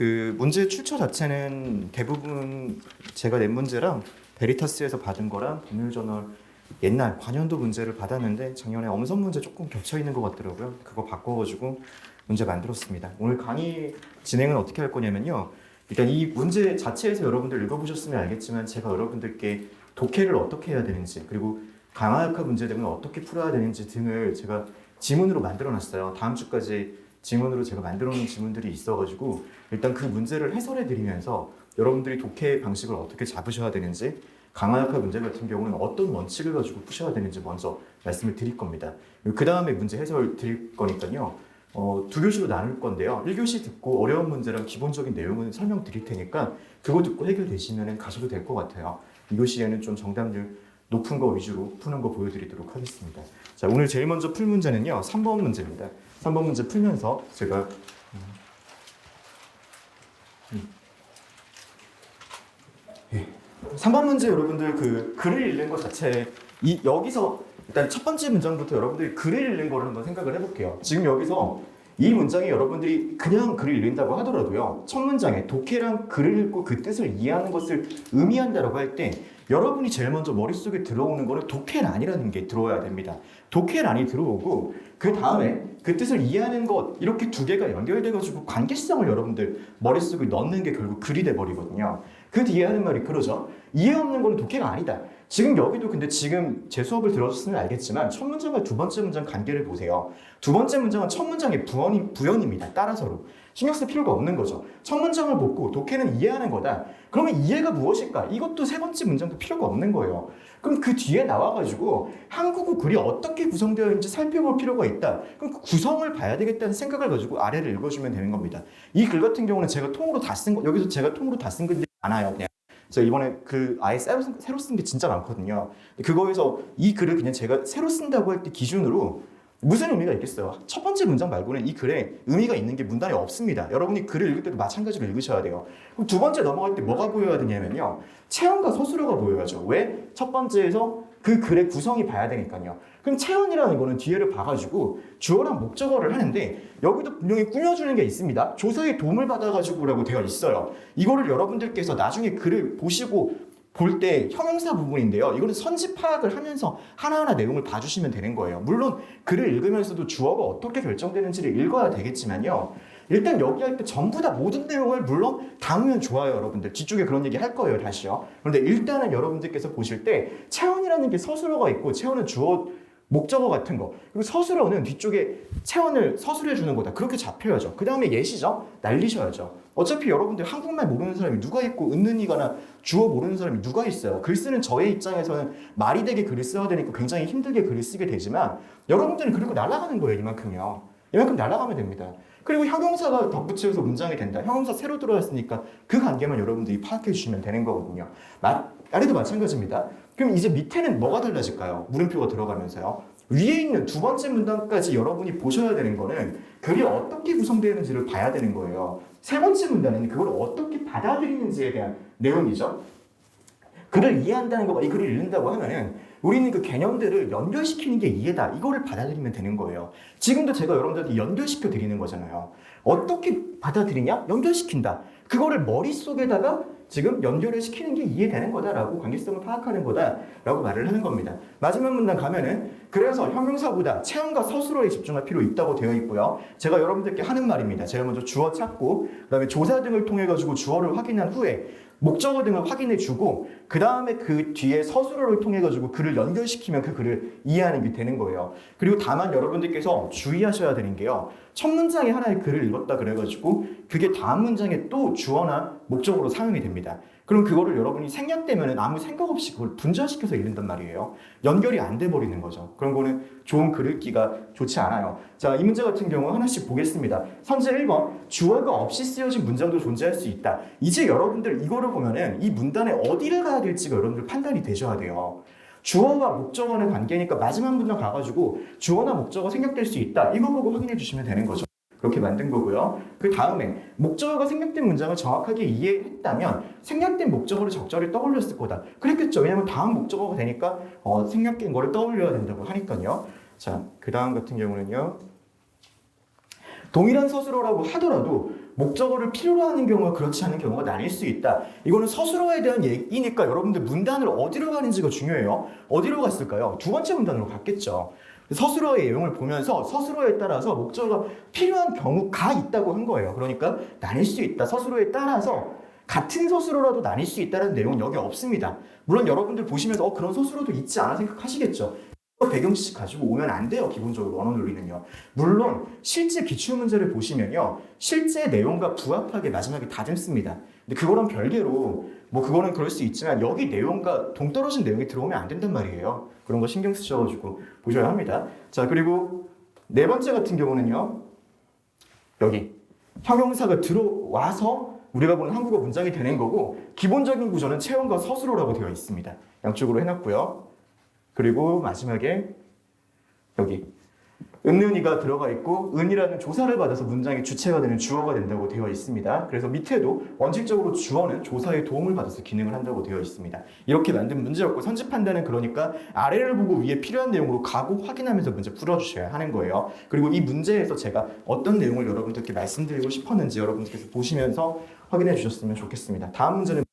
그 문제 출처 자체는 대부분 제가 낸 문제랑 베리타스에서 받은 거랑 법률저널 옛날 관연도 문제를 받았는데 작년에 엄선 문제 조금 겹쳐 있는 것 같더라고요. 그거 바꿔가지고 문제 만들었습니다. 오늘 강의 진행은 어떻게 할 거냐면요. 일단 이 문제 자체에서 여러분들 읽어보셨으면 알겠지만 제가 여러분들께 독해를 어떻게 해야 되는지 그리고 강화역학 문제 등을 어떻게 풀어야 되는지 등을 제가 지문으로 만들어놨어요. 다음 주까지 지문으로 제가 만들어놓은 지문들이 있어가지고 일단 그 문제를 해설해 드리면서 여러분들이 독해 방식을 어떻게 잡으셔야 되는지 강화역학 문제 같은 경우는 어떤 원칙을 가지고 푸셔야 되는지 먼저 말씀을 드릴 겁니다. 그 다음에 문제 해설 드릴 거니까요. 두 교시로 나눌 건데요. 1교시 듣고 어려운 문제랑 기본적인 내용은 설명드릴 테니까 그거 듣고 해결되시면 가셔도 될 것 같아요. 2교시에는 좀 정답률 높은 거 위주로 푸는 거 보여드리도록 하겠습니다. 자, 오늘 제일 먼저 풀 문제는요. 3번 문제입니다. 3번 문제 풀면서 제가 3번 문제 여러분들 그 글을 읽는 것 자체 여기서 일단 첫 번째 문장부터 여러분들이 글을 읽는 거를 한번 생각을 해볼게요. 지금 여기서 이 문장이 여러분들이 그냥 글을 읽는다고 하더라도요. 첫 문장에 독해랑 글을 읽고 그 뜻을 이해하는 것을 의미한다라고 할 때 여러분이 제일 먼저 머릿속에 들어오는 거는 독해란이라는 게 들어와야 됩니다. 독해란이 들어오고 그 다음에 그 뜻을 이해하는 것 이렇게 두 개가 연결돼가지고 관계성을 여러분들 머릿속에 넣는 게 결국 글이 돼버리거든요. 그 뒤에 하는 말이 그러죠. 이해 없는 거는 독해가 아니다. 지금 여기도 근데 지금 제 수업을 들어줬으면 알겠지만 첫 문장과 두 번째 문장 관계를 보세요. 두 번째 문장은 첫 문장의 부연입니다. 따라서로. 신경 쓸 필요가 없는 거죠. 첫 문장을 보고 독해는 이해하는 거다. 그러면 이해가 무엇일까? 이것도 세 번째 문장도 필요가 없는 거예요. 그럼 그 뒤에 나와가지고 한국어 글이 어떻게 구성되어 있는지 살펴볼 필요가 있다. 그럼 그 구성을 봐야 되겠다는 생각을 가지고 아래를 읽어주면 되는 겁니다. 이 글 같은 경우는 제가 통으로 다 쓴 거, 여기서 제가 통으로 다 쓴 건데 많아요. 그냥. 제가 이번에 그 아예 새로 쓴 게 진짜 많거든요. 그거에서 이 글을 그냥 제가 새로 쓴다고 할 때 기준으로 무슨 의미가 있겠어요? 첫 번째 문장 말고는 이 글에 의미가 있는 게 문단에 없습니다. 여러분이 글을 읽을 때도 마찬가지로 읽으셔야 돼요. 그럼 두 번째 넘어갈 때 뭐가 보여야 되냐면요. 체언과 서술어가 보여야죠. 왜? 첫 번째에서 그 글의 구성이 봐야 되니까요. 그럼 체언이라는 거는 뒤에를 봐가지고 주어랑 목적어를 하는데 여기도 분명히 꾸며주는 게 있습니다. 조사의 도움을 받아가지고라고 되어 있어요. 이거를 여러분들께서 나중에 글을 보시고 볼 때 형용사 부분인데요. 이거는 선지 파악을 하면서 하나하나 내용을 봐주시면 되는 거예요. 물론 글을 읽으면서도 주어가 어떻게 결정되는지를 읽어야 되겠지만요. 일단 여기 할 때 전부 다 모든 내용을 물론 담으면 좋아요. 여러분들 뒤쪽에 그런 얘기 할 거예요. 다시요. 그런데 일단은 여러분들께서 보실 때 체언이라는 게 서술어가 있고 체언은 주어 목적어 같은 거 그리고 서술어는 뒤쪽에 체언을 서술해 주는 거다. 그렇게 잡혀야죠. 그 다음에 예시죠. 날리셔야죠. 어차피 여러분들 한국말 모르는 사람이 누가 있고 은는이거나 주어 모르는 사람이 누가 있어요. 글 쓰는 저의 입장에서는 말이 되게 글을 써야 되니까 굉장히 힘들게 글을 쓰게 되지만 여러분들은 그리고 날아가는 거예요. 이만큼요. 이만큼 날아가면 됩니다. 그리고 형용사가 덧붙여서 문장이 된다. 형용사 새로 들어왔으니까 그 관계만 여러분들이 파악해 주시면 되는 거거든요. 아래도 마찬가지입니다. 그럼 이제 밑에는 뭐가 달라질까요? 물음표가 들어가면서요. 위에 있는 두 번째 문단까지 여러분이 보셔야 되는 거는 글이 어떻게 구성되는지를 봐야 되는 거예요. 세 번째 문단은 그걸 어떻게 받아들이는지에 대한 내용이죠. 글을 이해한다는 거가 이 글을 읽는다고 하면은 우리는 그 개념들을 연결시키는 게 이해다. 이거를 받아들이면 되는 거예요. 지금도 제가 여러분들한테 연결시켜 드리는 거잖아요. 어떻게 받아들이냐? 연결시킨다. 그거를 머릿속에다가 지금 연결을 시키는 게 이해되는 거다라고 관계성을 파악하는 거다라고 말을 하는 겁니다. 마지막 문단 가면은 그래서 형용사보다 체언과 서술어에 집중할 필요 있다고 되어 있고요. 제가 여러분들께 하는 말입니다. 제가 먼저 주어 찾고 그다음에 조사 등을 통해 가지고 주어를 확인한 후에 목적어 등을 확인해 주고 그 다음에 그 뒤에 서술어를 통해 가지고 글을 연결시키면 그 글을 이해하는 게 되는 거예요. 그리고 다만 여러분들께서 주의하셔야 되는 게요. 첫 문장에 하나의 글을 읽었다 그래가지고 그게 다음 문장에 또 주어나 목적어로 사용이 됩니다. 그럼 그거를 여러분이 생략되면 아무 생각 없이 그걸 분절시켜서 읽는단 말이에요. 연결이 안 돼 버리는 거죠. 그런 거는 좋은 글 읽기가 좋지 않아요. 자, 이 문제 같은 경우 하나씩 보겠습니다. 선제 1번 주어가 없이 쓰여진 문장도 존재할 수 있다. 이제 여러분들 이거를 보면은 이 문단에 어디를 가야 될지가 여러분들 판단이 되셔야 돼요. 주어와 목적어는 관계니까 마지막 문장 가가지고 주어나 목적어 생략될 수 있다. 이거 보고 확인해 주시면 되는 거죠. 그렇게 만든 거고요. 그 다음에 목적어가 생략된 문장을 정확하게 이해했다면 생략된 목적어를 적절히 떠올렸을 거다. 그랬겠죠. 왜냐면 다음 목적어가 되니까 생략된 거를 떠올려야 된다고 하니까요. 자, 그 다음 같은 경우는요. 동일한 서술어라고 하더라도 목적어를 필요로 하는 경우와 그렇지 않은 경우가 나뉠 수 있다. 이거는 서술어에 대한 얘기니까 여러분들 문단을 어디로 가는지가 중요해요. 어디로 갔을까요? 두 번째 문단으로 갔겠죠. 서술어의 내용을 보면서 서술어에 따라서 목적어가 필요한 경우가 있다고 한 거예요. 그러니까 나뉠 수 있다. 서술어에 따라서 같은 서술어라도 나뉠 수 있다는 내용은 여기 없습니다. 물론 여러분들 보시면서 그런 서술어도 있지 않아 생각하시겠죠. 배경지식 가지고 오면 안 돼요. 기본적으로 언어 논리는요. 물론 실제 기출문제를 보시면요. 실제 내용과 부합하게 마지막에 다듬습니다. 근데 그거랑 별개로 뭐 그거는 그럴 수 있지만 여기 내용과 동떨어진 내용이 들어오면 안 된단 말이에요. 그런 거 신경 쓰셔가지고 보셔야 합니다. 자, 그리고 네 번째 같은 경우는요. 여기 형용사가 들어와서 우리가 보는 한국어 문장이 되는 거고 기본적인 구조는 체험과 서술어라고 되어 있습니다. 양쪽으로 해놨고요. 그리고 마지막에 여기 은은이가 들어가 있고 은이라는 조사를 받아서 문장의 주체가 되는 주어가 된다고 되어 있습니다. 그래서 밑에도 원칙적으로 주어는 조사의 도움을 받아서 기능을 한다고 되어 있습니다. 이렇게 만든 문제였고 선집한다는 그러니까 아래를 보고 위에 필요한 내용으로 가고 확인하면서 문제 풀어주셔야 하는 거예요. 그리고 이 문제에서 제가 어떤 내용을 여러분들께 말씀드리고 싶었는지 여러분들께서 보시면서 확인해 주셨으면 좋겠습니다. 다음 문제는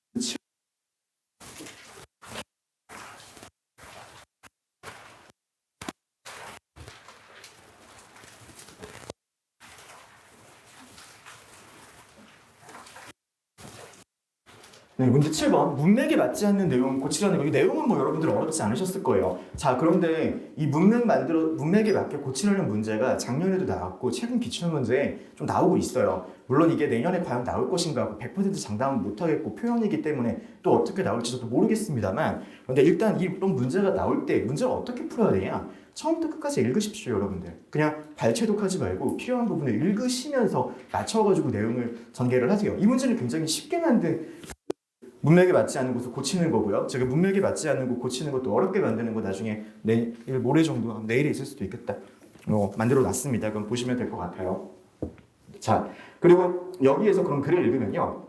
네, 문제 7번. 문맥에 맞지 않는 내용 고치라는 거. 이 내용은 뭐 여러분들 어렵지 않으셨을 거예요. 자, 그런데 이 문맥에 맞게 고치려는 문제가 작년에도 나왔고 최근 기출 문제에 좀 나오고 있어요. 물론 이게 내년에 과연 나올 것인가 100% 장담은 못하겠고 표현이기 때문에 또 어떻게 나올지 저도 모르겠습니다만 그런데 일단 이런 문제가 나올 때 문제를 어떻게 풀어야 되냐? 처음부터 끝까지 읽으십시오, 여러분들. 그냥 발췌독하지 말고 필요한 부분을 읽으시면서 맞춰가지고 내용을 전개를 하세요. 이 문제는 굉장히 쉽게 만든 문맥에 맞지 않는 곳을 고치는 거고요. 제가 문맥에 맞지 않는 곳 고치는 것도 어렵게 만드는 거 나중에 내일 모레 정도 내일에 있을 수도 있겠다. 만들어 놨습니다. 그럼 보시면 될 것 같아요. 자, 그리고 여기에서 그럼 글을 읽으면요.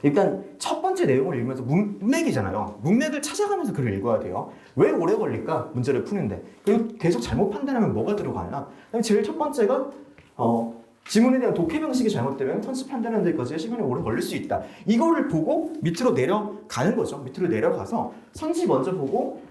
일단 첫 번째 내용을 읽으면서 문맥이잖아요. 문맥을 찾아가면서 글을 읽어야 돼요. 왜 오래 걸릴까? 문제를 푸는데. 그리고 계속 잘못 판단하면 뭐가 들어가나? 제일 첫 번째가 지문에 대한 독해 방식이 잘못되면 선지 판단하는 데까지 시간이 오래 걸릴 수 있다. 이거를 보고 밑으로 내려가는 거죠. 밑으로 내려가서 선지 먼저 보고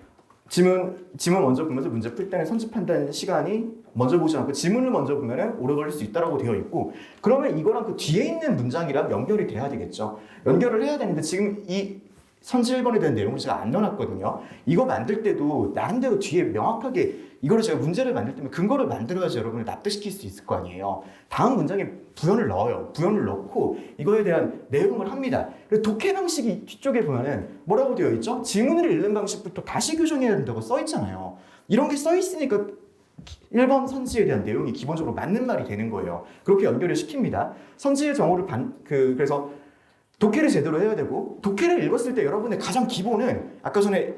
지문 먼저 보면서 문제 풀 때는 선지 판단 시간이 먼저 보지 않고 지문을 먼저 보면 오래 걸릴 수 있다고 되어 있고 그러면 이거랑 그 뒤에 있는 문장이랑 연결이 돼야 되겠죠. 연결을 해야 되는데 지금 이 선지 1번에 대한 내용을 제가 안 넣어놨거든요. 이거 만들 때도 나름대로 뒤에 명확하게 이거를 제가 문제를 만들 때면 근거를 만들어야지 여러분을 납득시킬 수 있을 거 아니에요. 다음 문장에 부연을 넣어요. 부연을 넣고 이거에 대한 내용을 합니다. 그리고 독해 방식이 뒤쪽에 보면은 뭐라고 되어 있죠? 지문을 읽는 방식부터 다시 교정해야 된다고 써 있잖아요. 이런 게 써 있으니까 1번 선지에 대한 내용이 기본적으로 맞는 말이 되는 거예요. 그렇게 연결을 시킵니다. 선지의 정오를 그래서 독해를 제대로 해야 되고 독해를 읽었을 때 여러분의 가장 기본은 아까 전에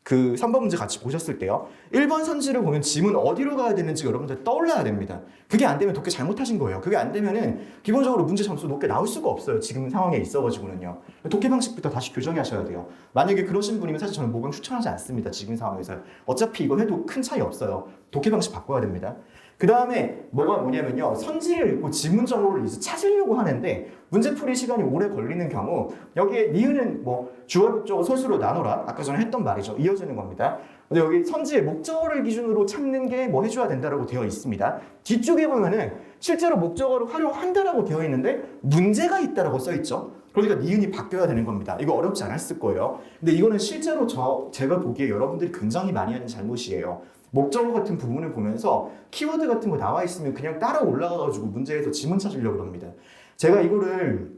그 3번 문제 같이 보셨을 때요. 1번 선지를 보면 지문 어디로 가야 되는지 여러분들 떠올려야 됩니다. 그게 안 되면 독해 잘못하신 거예요. 그게 안 되면은 기본적으로 문제 점수 높게 나올 수가 없어요. 지금 상황에 있어가지고는요. 독해 방식부터 다시 교정하셔야 돼요. 만약에 그러신 분이면 사실 저는 모금 추천하지 않습니다. 지금 상황에서. 어차피 이거 해도 큰 차이 없어요. 독해 방식 바꿔야 됩니다. 그 다음에 뭐가 뭐냐면요. 선지를 읽고 지문 정보를 이제 찾으려고 하는데 문제풀이 시간이 오래 걸리는 경우 여기에 니은은 뭐 주어, 목적어, 서술로 나눠라. 아까 전에 했던 말이죠. 이어지는 겁니다. 근데 여기 선지의 목적어를 기준으로 찾는 게 뭐 해줘야 된다라고 되어 있습니다. 뒤쪽에 보면은 실제로 목적어를 활용한다라고 되어 있는데 문제가 있다라고 써 있죠. 그러니까 니은이 바뀌어야 되는 겁니다. 이거 어렵지 않았을 거예요. 근데 이거는 실제로 제가 보기에 여러분들이 굉장히 많이 하는 잘못이에요. 목적어 같은 부분을 보면서 키워드 같은 거 나와 있으면 그냥 따라 올라가가지고 문제에서 지문 찾으려고 합니다. 제가 이거를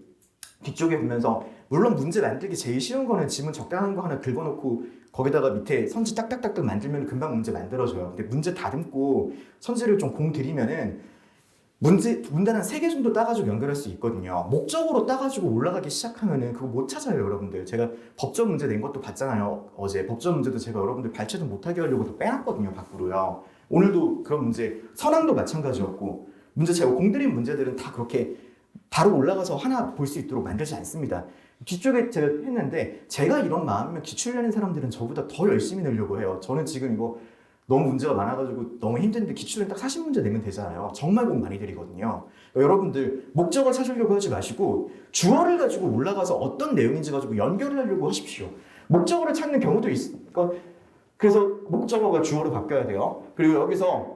뒤쪽에 보면서 물론 문제 만들기 제일 쉬운 거는 지문 적당한 거 하나 긁어놓고 거기다가 밑에 선지 딱딱딱딱 만들면 금방 문제 만들어져요. 근데 문제 다듬고 선지를 좀 공 들이면은 문단 한 3개 정도 따가지고 연결할 수 있거든요. 목적으로 따가지고 올라가기 시작하면은 그거 못 찾아요, 여러분들. 제가 법전 문제 낸 것도 봤잖아요. 어제 법전 문제도 제가 여러분들 발췌도 못하게 하려고 또 빼놨거든요, 밖으로요. 오늘도 그런 문제, 선항도 마찬가지였고 문제 제가 공들인 문제들은 다 그렇게 바로 올라가서 하나 볼 수 있도록 만들지 않습니다. 뒤쪽에 제가 했는데 제가 이런 마음이면 기출 내는 사람들은 저보다 더 열심히 내려고 해요. 저는 지금 이거 너무 문제가 많아가지고 너무 힘든데 기출은 딱 40문제 내면 되잖아요. 정말 공 많이 들이거든요. 여러분들 목적을 찾으려고 하지 마시고 주어를 가지고 올라가서 어떤 내용인지 가지고 연결을 하려고 하십시오. 목적어를 찾는 경우도 있으니까 그래서 목적어가 주어로 바뀌어야 돼요. 그리고 여기서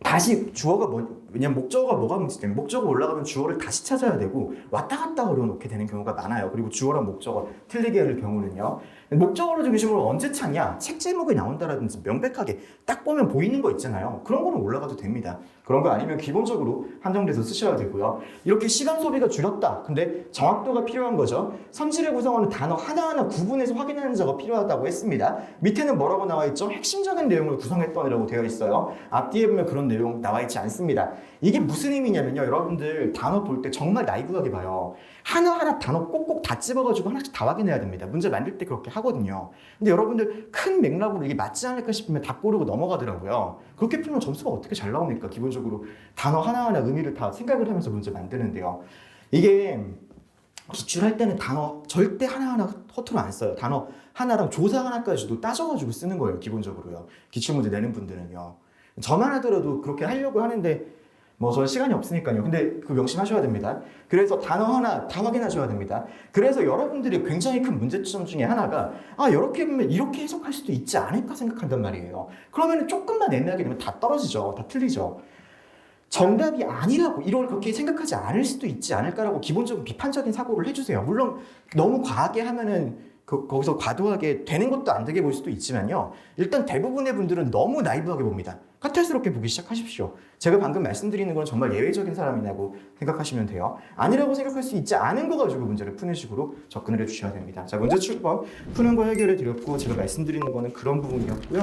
다시 주어가 왜냐면 목적어가 뭐가 문제냐면 목적어 올라가면 주어를 다시 찾아야 되고 왔다 갔다 걸어놓게 되는 경우가 많아요. 그리고 주어랑 목적어 틀리게 할 경우는요. 목적어를 중심으로 언제 찾냐? 책 제목이 나온다라든지 명백하게 딱 보면 보이는 거 있잖아요. 그런 거는 올라가도 됩니다. 그런 거 아니면 기본적으로 한정돼서 쓰셔야 되고요. 이렇게 시간 소비가 줄였다. 근데 정확도가 필요한 거죠. 선지를 구성하는 단어 하나하나 구분해서 확인하는 작업가 필요하다고 했습니다. 밑에는 뭐라고 나와 있죠? 핵심적인 내용을 구성했던이라고 되어 있어요. 앞뒤에 보면 그런 내용 나와 있지 않습니다. 이게 무슨 의미냐면요. 여러분들 단어 볼 때 정말 나이브하게 봐요. 하나하나 단어 꼭꼭 다 집어가지고 하나씩 다 확인해야 됩니다. 문제 만들 때 그렇게 하거든요. 근데 여러분들 큰 맥락으로 이게 맞지 않을까 싶으면 다 고르고 넘어가더라고요. 그렇게 풀면 점수가 어떻게 잘 나옵니까? 기본적으로 단어 하나하나 의미를 다 생각을 하면서 문제 만드는데요. 이게 기출할 때는 단어 절대 하나하나 허투루 안 써요. 단어 하나랑 조사 하나까지도 따져가지고 쓰는 거예요. 기본적으로요. 기출문제 내는 분들은요. 저만 하더라도 그렇게 하려고 하는데 뭐 저는 시간이 없으니까요. 근데 그 명심하셔야 됩니다. 그래서 단어 하나 다 확인하셔야 됩니다. 그래서 여러분들이 굉장히 큰 문제점 중에 하나가 이렇게 보면 이렇게 해석할 수도 있지 않을까 생각한단 말이에요. 그러면 조금만 애매하게 되면 다 떨어지죠. 다 틀리죠. 정답이 아니라고 이걸 그렇게 생각하지 않을 수도 있지 않을까라고 기본적인 비판적인 사고를 해주세요. 물론 너무 과하게 하면은 거기서 과도하게 되는 것도 안 되게 볼 수도 있지만요. 일단 대부분의 분들은 너무 나이브하게 봅니다. 까탈스럽게 보기 시작하십시오. 제가 방금 말씀드리는 건 정말 예외적인 사람이라고 생각하시면 돼요. 아니라고 생각할 수 있지 않은 거 가지고 문제를 푸는 식으로 접근을 해주셔야 됩니다. 자, 문제 7번 푸는 거 해결해 드렸고 제가 말씀드리는 거는 그런 부분이었고요.